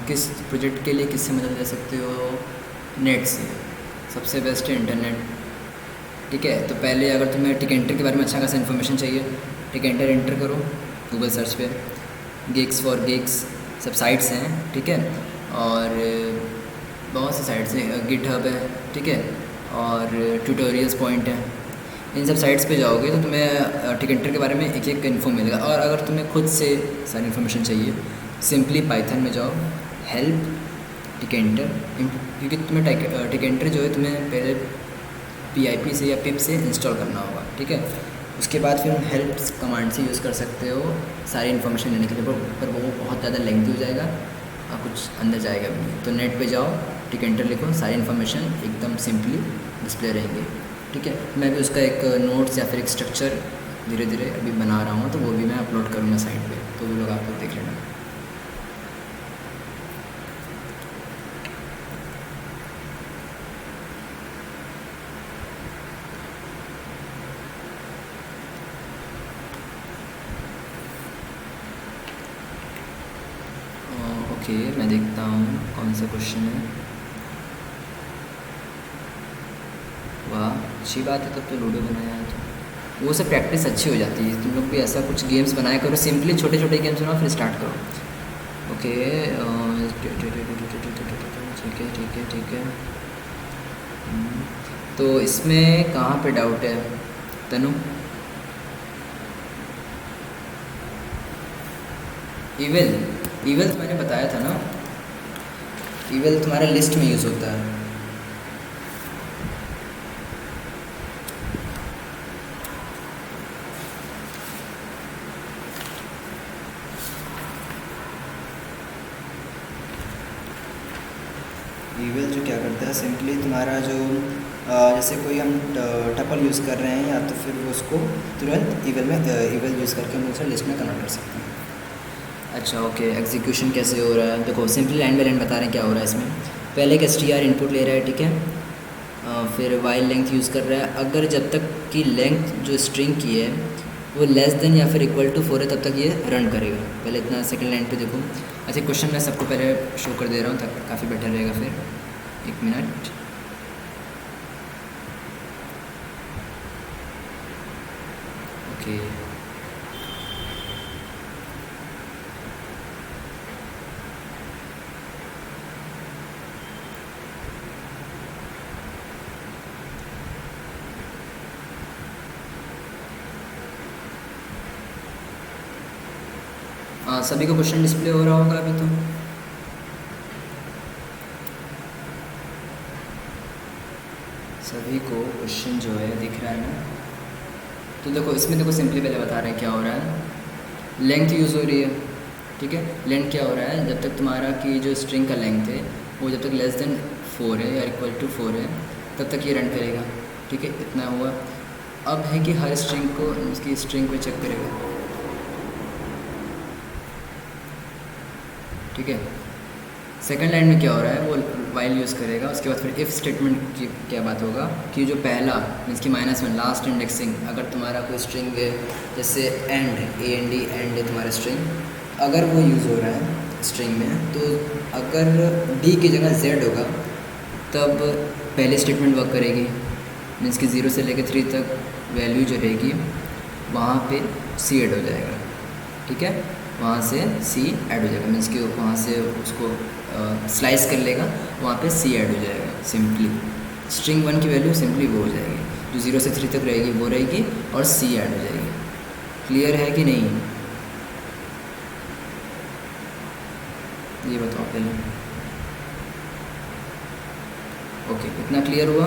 किस प्रोजेक्ट के लिए किससे मदद ले सकते हो? नेट से, सबसे बेस्ट है इंटरनेट। ठीक है तो पहले अगर तुम्हें टिकेंटर के बारे में अच्छा खासा इन्फॉर्मेशन चाहिए, टिकेंटर एंटर करो गूगल सर्च पे, गिग्स फॉर गिग्स सब साइट्स हैं, ठीक है। और बहुत सी साइट्स हैं, गिटहब है, ठीक है, और ट्यूटोरियल्स पॉइंट है। इन सब साइट्स पे जाओगे तो तुम्हें टिकेंटर के बारे में एक एक इन्फो मिलेगा। और अगर तुम्हें खुद से सारी इन्फॉर्मेशन चाहिए सिंपली पाइथन में जाओ, हेल्प टिकेंटर, क्योंकि तुम्हें टिकेंटर जो है तुम्हें पहले PIP से या पिप से इंस्टॉल करना होगा, ठीक है। उसके बाद फिर हेल्प कमांड से यूज़ कर सकते हो सारी इन्फॉर्मेशन लेने के लिए, पर वो बहुत ज़्यादा लेंथी हो जाएगा और कुछ अंदर जाएगा भी नहीं। तो नेट पे जाओ, टिकेंटर लिखो, सारी इन्फॉर्मेशन एकदम सिंपली डिस्प्ले रहेंगी, ठीक है। मैं भी उसका एक नोट्स या फिर एक स्ट्रक्चर धीरे धीरे अभी बना रहा हूँ, तो वो भी मैं अपलोड करूँगा साइट पे, तो वो लोग आप लोग देख लेना। ओके मैं देखता हूँ कौन सा क्वेश्चन है। वाह अच्छी बात है, तब तो लूडो बनाया है तो वो सब प्रैक्टिस अच्छी हो जाती है। तुम लोग भी ऐसा कुछ गेम्स बनाया करो, सिंपली छोटे छोटे गेम्स बनाओ फिर स्टार्ट करो। ओके ठीक है ठीक है ठीक है। तो इसमें कहाँ पे डाउट है तनु? ईवेल, ईवेल तो मैंने बताया था ना, ईवेल तुम्हारे लिस्ट में यूज़ होता है। ईवेल जो क्या करता है, सिंपली तुम्हारा जो जैसे कोई हम टपल यूज़ कर रहे हैं या तो फिर वो उसको तुरंत इवल यूज़ करके हम उसे लिस्ट में कन्वर्ट कर सकते हैं। अच्छा ओके, एग्जीक्यूशन कैसे हो रहा है, देखो सिंपली लाइन बाई लाइन बता रहे हैं क्या हो रहा है इसमें। पहले एक str इनपुट ले रहा है, ठीक है, फिर वाइल लेंथ यूज़ कर रहा है। अगर जब तक कि लेंथ जो स्ट्रिंग की है वो लेस देन या फिर इक्वल टू 4 है तब तक ये रन करेगा। पहले इतना सेकंड लाइन पे देखो। अच्छा क्वेश्चन मैं सबको पहले शो कर दे रहा हूँ तब काफ़ी बेटर रहेगा। फिर 1 मिनट, ओके सभी को क्वेश्चन डिस्प्ले हो रहा होगा अभी तो। सभी को क्वेश्चन जो है दिख रहा है ना। तो देखो इसमें देखो सिंपली पहले बता रहे हैं क्या हो रहा है। लेंथ यूज़ हो रही है, ठीक है। लेंथ क्या हो रहा है, जब तक तुम्हारा की जो स्ट्रिंग का लेंथ है वो जब तक लेस देन 4 है या इक्वल टू 4 है तब तक ये रन करेगा, ठीक है। इतना हुआ। अब है कि हर स्ट्रिंग को इसकी स्ट्रिंग को चेक करेगा, ठीक है। सेकंड लाइन में क्या हो रहा है, वो वाइल यूज़ करेगा। उसके बाद फिर इफ़ स्टेटमेंट की क्या बात होगा कि जो पहला मीन्स की -1 लास्ट इंडेक्सिंग, अगर तुम्हारा कोई स्ट्रिंग है जैसे एंड AND एंड है तुम्हारा स्ट्रिंग, अगर वो यूज़ हो रहा है स्ट्रिंग में तो अगर D की जगह Z होगा तब पहली स्टेटमेंट वर्क करेगी। मीन्स कि 0 से लेकर 3 तक वैल्यू जो रहेगी वहाँ पे C ऐड हो जाएगा, ठीक है। वहाँ से C ऐड हो जाएगा, मीन्स कि वहाँ से उसको स्लाइस कर लेगा, वहाँ पे C ऐड हो जाएगा। सिंपली स्ट्रिंग 1 की वैल्यू सिंपली वो हो जाएगी, जो 0 से 3 तक रहेगी वो रहेगी और C ऐड हो जाएगी। क्लियर है कि नहीं, ये बताओ पहले। ओके, इतना क्लियर हुआ।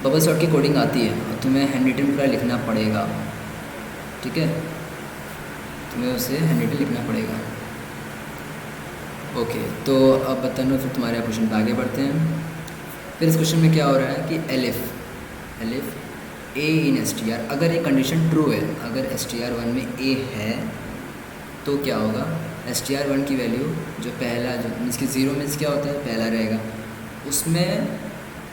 बबल सॉर्ट की कोडिंग आती है और तुम्हें हैंड रिटन पूरा लिखना पड़ेगा, ठीक है। तुम्हें उसे हैंड रिटन लिखना पड़ेगा। ओके, तो अब बताना फिर तुम्हारे क्वेश्चन पे आगे बढ़ते हैं। फिर इस क्वेश्चन में क्या हो रहा है कि एलिफ A इन str, अगर ये कंडीशन ट्रू है, अगर str1 में A है तो क्या होगा, str1 की वैल्यू जो पहला जो मीन्स की 0 मीन्स क्या होता है, पहला रहेगा, उसमें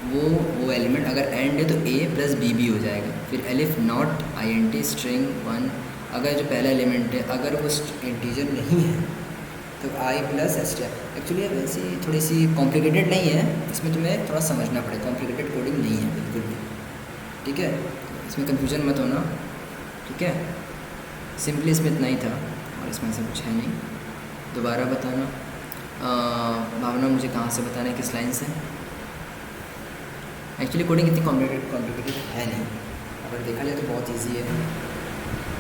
वो एलिमेंट अगर एंड है तो A प्लस B भी हो जाएगा। फिर एलिफ नॉट int स्ट्रिंग 1, अगर जो पहला एलिमेंट है अगर वो इंटीजर नहीं है तो I प्लस str। एक्चुअली अब ऐसी थोड़ी सी कॉम्प्लिकेटेड नहीं है, इसमें तुम्हें थोड़ा समझना पड़ेगा, कॉम्प्लिकेटेड कोडिंग नहीं है बिल्कुल भी, ठीक है। इसमें कन्फ्यूजन मत होना, ठीक है। सिंपली इसमें इतना ही था और इसमें से कुछ है नहीं। दोबारा बताना। भावना मुझे कहाँ से बताना है, किस लाइन से। एक्चुअली कोडिंग इतनी कॉम्प्लिकेटेड है नहीं, अगर देखा जाए तो बहुत इजी है,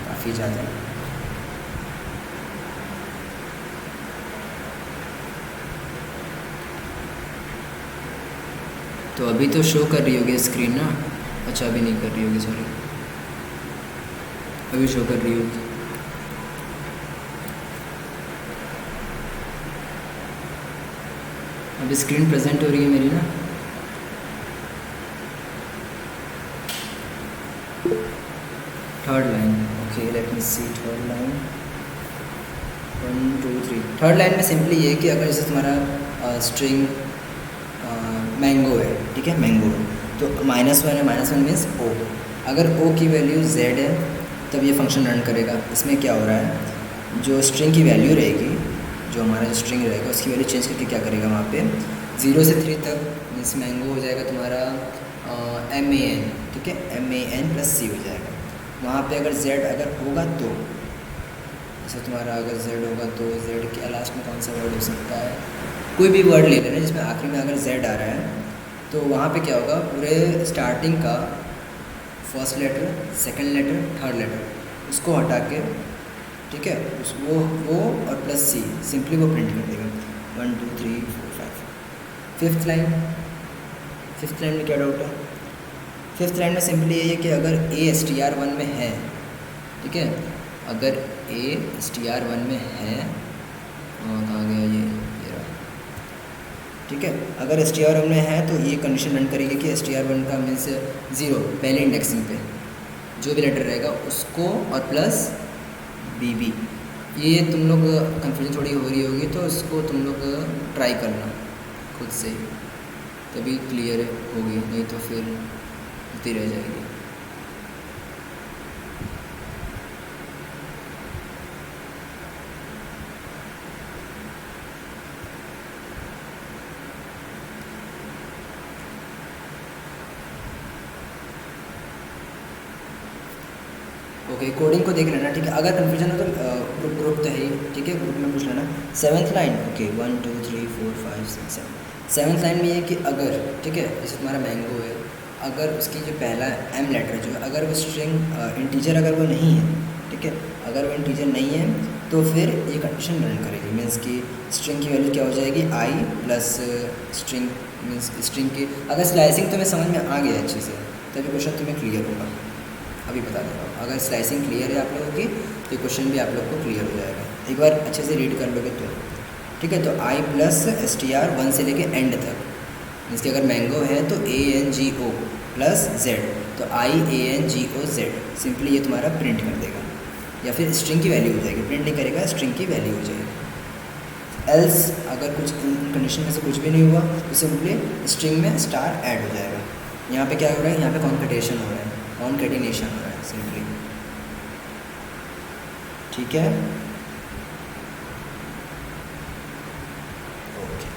काफ़ी ज़्यादा। तो अभी तो शो कर रही होगी स्क्रीन ना। अच्छा अभी नहीं कर रही होगी, सॉरी, अभी शो कर रही होगी। अभी स्क्रीन प्रेजेंट हो रही है मेरी ना। Third line, okay let me see third line. 1 2 3 third line में सिंपली ये कि अगर जैसे तुम्हारा स्ट्रिंग मैंगो है, ठीक है, मैंगो तो -1 है, -1 मीन्स O, अगर O की वैल्यू Z है तब ये फंक्शन रन करेगा। इसमें क्या हो रहा है, जो स्ट्रिंग की वैल्यू रहेगी, जो हमारा जो स्ट्रिंग रहेगा उसकी वैल्यू चेंज करके क्या करेगा, वहाँ पे 0 से 3 तक मीन्स मैंगो हो जाएगा तुम्हारा MAN, ठीक है, MAN प्लस C हो जाएगा। वहाँ पे अगर Z अगर होगा तो, जैसे तुम्हारा अगर Z होगा तो Z के लास्ट में कौन सा वर्ड हो सकता है, कोई भी वर्ड ले लेना जिसमें आखिरी में अगर Z आ रहा है तो वहाँ पे क्या होगा, पूरे स्टार्टिंग का first letter, second letter, third letter उसको हटा के, ठीक है, उस वो और प्लस C सिंपली वो प्रिंट कर देगा। 1 2 3 4 5। फिफ्थ लाइन में क्या डाउट है, फिफ्थ लाइन में सिंपली ये है कि अगर A str1 में है, ठीक है, अगर ए str1 में है, कहाँ गया ये रहा, ठीक है। अगर str1 में है तो ये कंडीशन रन करेगी कि str1 का मीन्स 0 पहले इंडेक्सिंग पे जो भी लेटर रहेगा उसको और प्लस bb। ये तुम लोग कंफ्यूजन थोड़ी हो रही होगी तो इसको तुम लोग ट्राई करना खुद से, तभी क्लियर होगी, नहीं तो फिर होती रह जाएगी। ओके, कोडिंग को देख लेना, ठीक है। अगर कन्फ्यूजन हो तो ग्रुप तो है ही, ठीक है, ग्रुप में पूछ लेना। 7th line, okay 1 2 3 4 5 6 7, 7th line में ये कि अगर, ठीक है, जैसे तुम्हारा मैंगो है, अगर उसकी जो पहला m लेटर जो है, अगर वो स्ट्रिंग इंटीजर अगर वो नहीं है, ठीक है, अगर वो इंटीजर नहीं है तो फिर ये कंडीशन रन करेगी, मीन्स कि स्ट्रिंग की वैल्यू क्या हो जाएगी i plus string, means string की अगर स्लाइसिंग तुम्हें समझ में आ गया अच्छे से तभी क्वेश्चन तुम्हें क्लियर होगा। अभी बता दे रहा हूँ, अगर स्लाइसिंग क्लियर है आप लोगों की तो क्वेश्चन भी आप लोग को क्लियर हो जाएगा, एक बार अच्छे से रीड कर लोगे तो, ठीक है। तो i प्लस str1 से लेके एंड तक, मीन्स कि अगर मैंगो है तो ANGO प्लस Z, तो IANGOZ, सिंपली ये तुम्हारा प्रिंट कर देगा, या फिर स्ट्रिंग की वैल्यू हो जाएगी, प्रिंट नहीं करेगा, स्ट्रिंग की वैल्यू हो जाएगी। एल्स अगर कुछ कंडीशन में से कुछ भी नहीं हुआ तो सिंपली स्ट्रिंग में स्टार ऐड हो जाएगा। यहाँ पे क्या हो रहा है, यहाँ पे कॉन्केटेशन हो रहा है, कॉन्केटिनेशन हो रहा है सिंपली, ठीक है। ओके,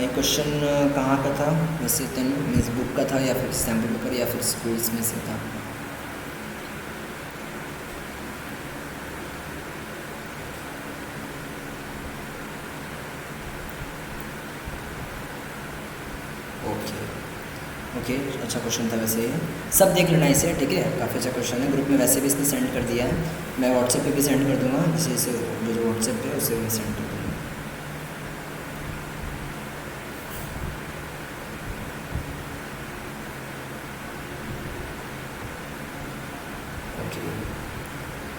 ये क्वेश्चन कहाँ का था वैसे, तनु मीन्स बुक का था या फिर सैम्पल पेपर या फिर स्कूल्स में से था? ओके, अच्छा क्वेश्चन था वैसे ये, सब देख लेना इसे, ठीक है, काफ़ी अच्छा क्वेश्चन है। ग्रुप में वैसे भी इसने सेंड कर दिया है, मैं व्हाट्सएप पे भी सेंड कर दूंगा, जिसे जो व्हाट्सएप पे उसे मैं सेंड कर दूँगा। ओके,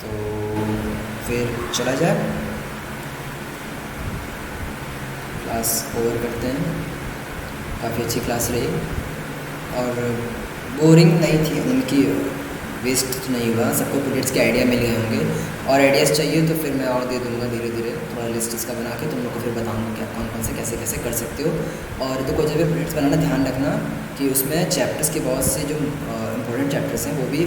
तो फिर चला जाए, क्लास ओवर करते हैं। काफ़ी अच्छी क्लास रही और बोरिंग नहीं थी, उनकी वेस्ट नहीं हुआ, सबको पीरियड्स के आइडिया मिल गए होंगे, और आइडियाज़ चाहिए तो फिर मैं और दे दूँगा धीरे धीरे, थोड़ा लिस्ट इसका बना के तुम लोग को फिर बताऊँगा क्या कौन कौन से कैसे कैसे कर सकते हो। और देखो जब भी पीरियड्स बनाना ध्यान रखना कि उसमें चैप्टर्स के बहुत से जो इंपॉर्टेंट चैप्टर्स हैं वो भी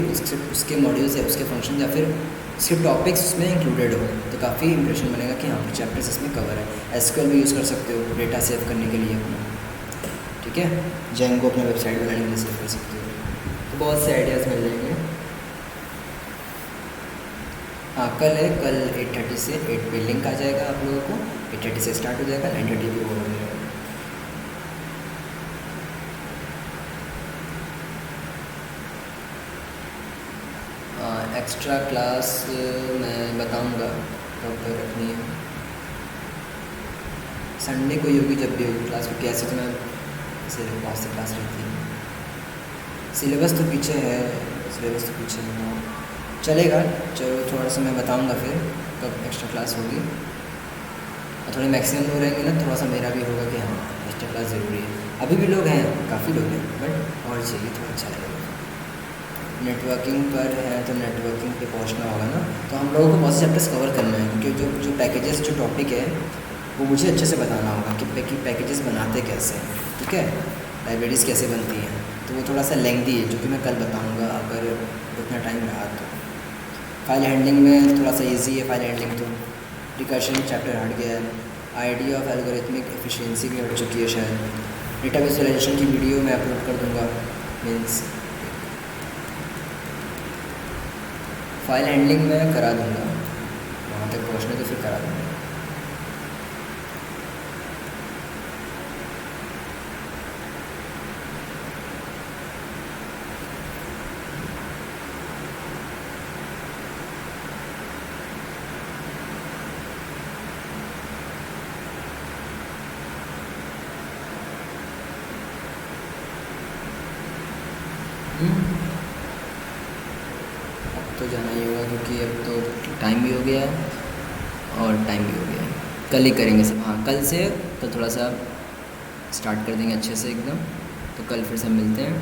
उसके मॉड्यूल्स है, उसके फंक्शन या फिर उसके टॉपिक्स उसमें इंक्लूडेड हो, तो काफ़ी इंप्रेशन बनेगा कि हाँ चैप्टर्स इसमें कवर है। SQL भी यूज़ कर सकते हो डेटा सेव करने के लिए अपना, ठीक है, जेंगो अपना वेबसाइट बनाने के लिए सेव कर सकते हो, तो बहुत से आइडियाज़ मिल जाएंगे। हाँ कल है, कल 8:30 से 8 पे लिंक आ जाएगा आप लोगों को, 8:30 से स्टार्ट हो जाएगा, 9:30 पे ओवर हो जाएगा। एक्स्ट्रा क्लास मैं बताऊंगा कब रखनी है, संडे को ही होगी जब भी होगी क्लास, क्योंकि ऐसे तो मैं बहुत से क्लास रहती है, सिलेबस तो पीछे है, सिलेबस तो पीछे है, चलेगा। चलो थोड़ा सा मैं बताऊंगा फिर कब एक्स्ट्रा क्लास होगी, और थोड़े मैक्सिमम लोग रहेंगे ना, थोड़ा सा मेरा भी होगा कि हाँ एक्स्ट्रा क्लास ज़रूरी है। अभी भी लोग हैं, काफ़ी लोग हैं, बट और चाहिए थोड़ा अच्छा लगेगा। नेटवर्किंग पर है तो नेटवर्किंग पे पहुंचना होगा ना, तो हम लोगों को बहुत से चैप्टर्स कवर करना है, क्योंकि जो पैकेजेस जो टॉपिक है वो मुझे अच्छे से बताना होगा कि पैकेजेस बनाते कैसे हैं, ठीक है, लाइब्रेरीज़ कैसे बनती हैं, तो वो थोड़ा सा लेंथी है जो कि मैं कल बताऊंगा अगर उतना टाइम रहा तो। फाइल हैंडलिंग में थोड़ा सा इजी है फाइल हैंडलिंग, तो रिकर्शन चैप्टर हट गया है, आइडिया ऑफ एल्गोरिथमिक एफिशिएंसी भी हट चुकी है शायद, डेटा विजुअलाइजेशन की वीडियो मैं अपलोड कर दूँगा, मीन्स फाइल हैंडलिंग मैं करा दूँगा, वहाँ तक पहुँचने तो फिर करा दूँगा। अब तो जाना ही होगा, क्योंकि अब तो टाइम भी हो गया है और टाइम भी हो गया है। कल ही करेंगे सब, हाँ कल से तो थोड़ा सा स्टार्ट कर देंगे अच्छे से एकदम। तो कल फिर से मिलते हैं।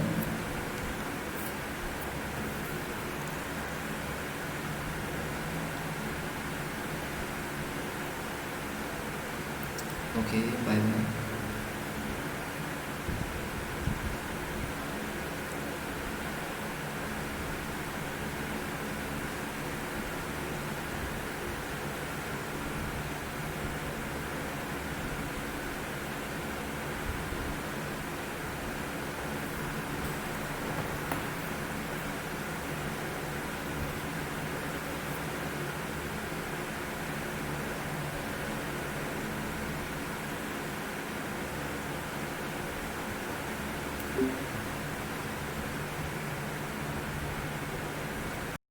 Okay, bye bye.